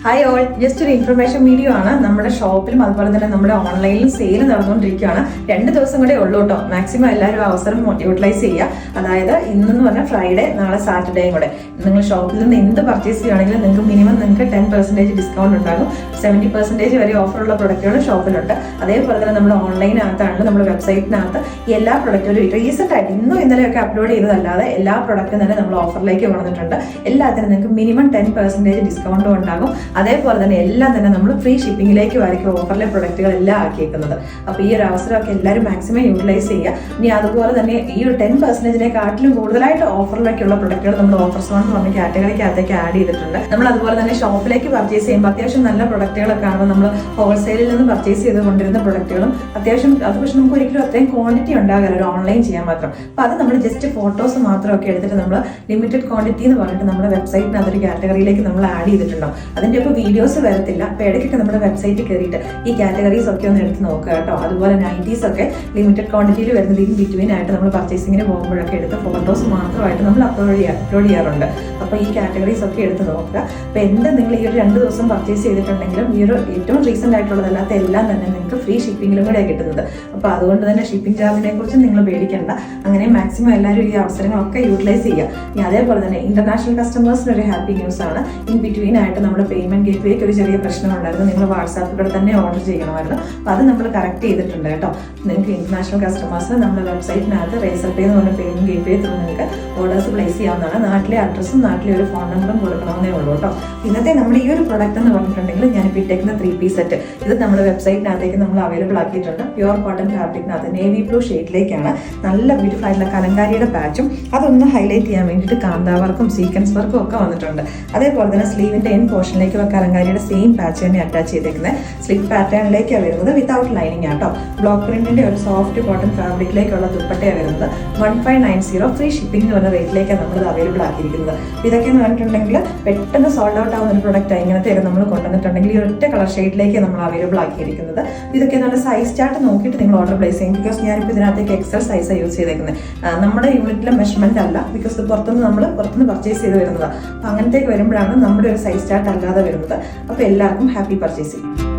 Hi all, just ഒരു information video ആണ്. നമ്മുടെ ഷോപ്പിലും അതുപോലെ തന്നെ നമ്മുടെ ഓൺലൈനിലും സെയിൽ നടന്നുകൊണ്ടിരിക്കുകയാണ്. 2 ദിവസം കൂടെ ഉള്ളൂ കേട്ടോ. മാക്സിമം എല്ലാവരും അവസരം യൂട്ടിലൈസ് ചെയ്യുക. അതായത് ഇന്നെന്ന് പറഞ്ഞാൽ ഫ്രൈഡേ, നാളെ സാറ്റർഡേയും കൂടെ നിങ്ങൾ ഷോപ്പിൽ നിന്ന് എന്ത് പർച്ചേസ് ചെയ്യുകയാണെങ്കിലും നിങ്ങൾക്ക് മിനിമം 10% ഡിസ്കൗണ്ട് ഉണ്ടാകും. 70% വരെ ഓഫറുള്ള പ്രൊഡക്റ്റുകൾ ഷോപ്പിലുണ്ട്. അതേപോലെ തന്നെ നമ്മുടെ ഓൺലൈനകത്താണെങ്കിലും നമ്മുടെ വെബ്സൈറ്റിനകത്ത് എല്ലാ പ്രൊഡക്റ്റുകളും റീസെന്റ് ആയിട്ട് ഇന്നും ഇന്നലെയൊക്കെ അപ്ലോഡ് ചെയ്തതല്ലാതെ എല്ലാ പ്രൊഡക്റ്റും തന്നെ നമ്മൾ ഓഫറിലേക്ക് വന്നിട്ടുണ്ട്. എല്ലാത്തിനും നിങ്ങൾക്ക് മിനിമം 10% ഡിസ്കൗണ്ടും ഉണ്ടാകും. അതേപോലെ തന്നെ എല്ലാം തന്നെ നമ്മൾ ഫ്രീ ഷിപ്പിംഗിലേക്ക് ആയിരിക്കും ഓഫറിലെ പ്രൊഡക്റ്റുകൾ എല്ലാം ആക്കിയേക്കുന്നത്. അപ്പോൾ ഈ ഒരു അവസരമൊക്കെ എല്ലാവരും മാക്സിമം യൂട്ടിലൈസ് ചെയ്യുക. ഇനി അതുപോലെ തന്നെ ഈ ഒരു 10%-നെക്കാട്ടിലും കൂടുതലായിട്ട് ഓഫറിലേക്കുള്ള പ്രൊഡക്റ്റുകൾ നമ്മൾ ഓഫർ സോൺ എന്ന് പറഞ്ഞ കാറ്റഗറിക്കകത്തേക്ക് ആഡ് ചെയ്തിട്ടുണ്ട്. നമ്മൾ അതുപോലെ തന്നെ ഷോപ്പിലേക്ക് പർച്ചേസ് ചെയ്യുമ്പോൾ അത്യാവശ്യം നല്ല പ്രൊഡക്റ്റുകളൊക്കെ ആകുമ്പോൾ നമ്മൾ ഹോൾസെയിലിൽ നിന്ന് പർച്ചേസ് ചെയ്ത് കൊണ്ടിരുന്ന പ്രൊഡക്റ്റുകളും അത്യാവശ്യം അത് പക്ഷെ നമുക്ക് ഒരിക്കലും അത്രയും ക്വാണ്ടിറ്റി ഉണ്ടാകില്ല ഒരു ഓൺലൈൻ ചെയ്യാൻ മാത്രം. അപ്പോൾ അത് നമ്മൾ ജസ്റ്റ് ഫോട്ടോസ് മാത്രമൊക്കെ എടുത്തിട്ട് നമ്മൾ ലിമിറ്റഡ് ക്വാണ്ടിറ്റി എന്ന് പറഞ്ഞിട്ട് നമ്മുടെ വെബ്സൈറ്റിന് അതൊരു കാറ്റഗറിയിലേക്ക് നമ്മൾ ആഡ് ചെയ്തിട്ടുണ്ടാവും. അതിൻ്റെ ഇപ്പോൾ വീഡിയോസ് വരത്തില്ല. അപ്പോൾ ഇടയ്ക്കൊക്കെ നമ്മുടെ വെബ്സൈറ്റിൽ കയറിയിട്ട് ഈ കാറ്റഗറീസ് ഒക്കെ ഒന്ന് എടുത്ത് നോക്കുക കേട്ടോ. അതുപോലെ നൈറ്റീസ് ഒക്കെ ലിമിറ്റഡ് ക്വാണ്ടിറ്റിയിൽ വരുന്നത് ഇൻ ബിറ്റ്വീൻ ആയിട്ട് നമ്മൾ പർച്ചേസിങ്ങിന് പോകുമ്പോഴൊക്കെ എടുത്ത് ഫോട്ടോസ് മാത്രമായിട്ട് നമ്മൾ അപ്ലോഡ് ചെയ്യാറുണ്ട്. അപ്പോൾ ഈ കാറ്റഗറീസ് ഒക്കെ എടുത്ത് നോക്കുക. അപ്പോൾ നിങ്ങൾ ഈ ഒരു 2 ദിവസം പർച്ചേസ് ചെയ്തിട്ടുണ്ടെങ്കിലും ഈ ഒരു ഏറ്റവും റീസെന്റ് ആയിട്ടുള്ളതല്ലാത്ത എല്ലാം തന്നെ നിങ്ങൾക്ക് ഫ്രീ ഷിപ്പിംഗിലും കൂടെ കിട്ടുന്നത്. അപ്പോൾ അതുകൊണ്ട് തന്നെ ഷിപ്പിംഗ് ചാർജിനെ കുറിച്ച് നിങ്ങൾ പേടിക്കേണ്ട. അങ്ങനെ മാക്സിമം എല്ലാവരും ഈ അവസരങ്ങളൊക്കെ യൂട്ടിലൈസ് ചെയ്യുക. ഇനി അതേപോലെ തന്നെ ഇന്റർനാഷണൽ കസ്റ്റമേഴ്സിന് ഒരു ഹാപ്പി ന്യൂസ് ആണ്. ഇൻ ബിറ്റ്വീൻ ആയിട്ട് നമ്മുടെ പേയ്മെന്റ് ഗേറ്റ്വേക്ക് ഒരു ചെറിയ പ്രശ്നമുണ്ടായിരുന്നു. നിങ്ങൾ വാട്സാപ്പിലൂടെ തന്നെ ഓർഡർ ചെയ്യണമായിരുന്നു. അപ്പോൾ അത് നമ്മൾ കറക്റ്റ് ചെയ്തിട്ടുണ്ട് കേട്ടോ. നിങ്ങൾക്ക് ഇന്റർനാഷണൽ കസ്റ്റമേഴ്സിന് നമ്മുടെ വെബ്സൈറ്റിനകത്ത് റേസർ പേ എന്ന് പറഞ്ഞ പേയ്മെന്റ് ഗേറ്റ്വേ ത്രൂ നിങ്ങൾക്ക് ഓർഡേഴ്സ് പ്ലേസ് ചെയ്യാവുന്നതാണ്. നാട്ടിലെ അഡ്രസ്സും നാട്ടിലെ ഒരു ഫോൺ നമ്പറും കൊടുക്കണമെന്നേ ഉള്ളൂ കേട്ടോ. ഇന്നത്തെ നമ്മുടെ ഈ ഒരു പ്രൊഡക്റ്റ് എന്ന് പറഞ്ഞിട്ടുണ്ടെങ്കിൽ ഞാനിപ്പോൾ ഇട്ടേക്കുന്ന 3-piece സെറ്റ് ഇത് നമ്മുടെ വെബ്സൈറ്റിനകത്തേക്ക് നമ്മൾ അവൈലബിൾ ആക്കിയിട്ടുണ്ട്. പ്യുവർ കോട്ടൺ ഫാബ്രിക്കിനകത്ത് നേവി ബ്ലൂ ഷെയ്ഡിലേക്കാണ്. നല്ല ബ്യൂട്ടിഫുൾ ആയിട്ടുള്ള കലങ്കാരിയുടെ പാച്ചും അതൊന്ന് ഹൈലൈറ്റ് ചെയ്യാൻ വേണ്ടിയിട്ട് കാന്താ വർക്കും സീക്വൻസ് വർക്കും ഒക്കെ വന്നിട്ടുണ്ട്. അതേപോലെ തന്നെ സ്ലീവിന്റെ എൻ പോർഷനിലേക്ക് കലങ്കാരിയുടെ സെയിം പാച്ച് തന്നെ അറ്റാച്ച് ചെയ്തേക്കുന്നത് സ്ലിപ്പ് പാറ്റേണിലേക്കാണ് വരുന്നത്. വിത്തൗട്ട് ലൈനിങ് ആട്ടോ. ബ്ലോക്ക് പ്രിന്റിന്റെ ഒരു സോഫ്റ്റ് കോട്ടൺ ഫാബ്രിക്കിലേക്കുള്ള ദുപ്പട്ടയാണ് വരുന്നത്. 1590 ഫ്രീ ഷിപ്പിംഗ് എന്ന് പറഞ്ഞ റേറ്റിലേക്കാണ് നമ്മൾ അവൈലബിൾ ആക്കിയിരിക്കുന്നത്. ഇതൊക്കെ എന്ന് പറഞ്ഞിട്ടുണ്ടെങ്കിൽ പെട്ടെന്ന് സോൾഡ് ഔട്ട് ആവുന്ന ഒരു പ്രൊഡക്റ്റ് ഇങ്ങനത്തെയൊക്കെ നമ്മൾ കൊണ്ടുവന്നിട്ടുണ്ടെങ്കിൽ ഈ ഒറ്റ കളർ ഷെയ്ഡിലേക്ക് നമ്മൾ അവൈലബിൾ ആക്കിയിരിക്കുന്നത്. ഇതൊക്കെ നല്ല സൈസ് ചാർട്ട് നോക്കിയിട്ട് നിങ്ങൾ ഓർഡർ പ്ലേസ് ചെയ്യും. ബിക്കോസ് ഞാനിപ്പോൾ ഇതിനകത്തേക്ക് എക്സൽ സൈസാണ് യൂസ് ചെയ്തേക്കുന്നത്. നമ്മുടെ യൂണിറ്റിലെ മെഷർമെന്റ് അല്ല. ബിക്കോസ് പുറത്തുനിന്ന് പർച്ചേസ് ചെയ്ത് വരുന്നതാണ്. അപ്പം അങ്ങനത്തേക്ക് വരുമ്പോഴാണ് നമ്മുടെ ഒരു സൈസ് ചാർട്ട് അല്ലാതെ വരുന്നത്. അപ്പോൾ എല്ലാവർക്കും ഹാപ്പി പർച്ചേസിങ്.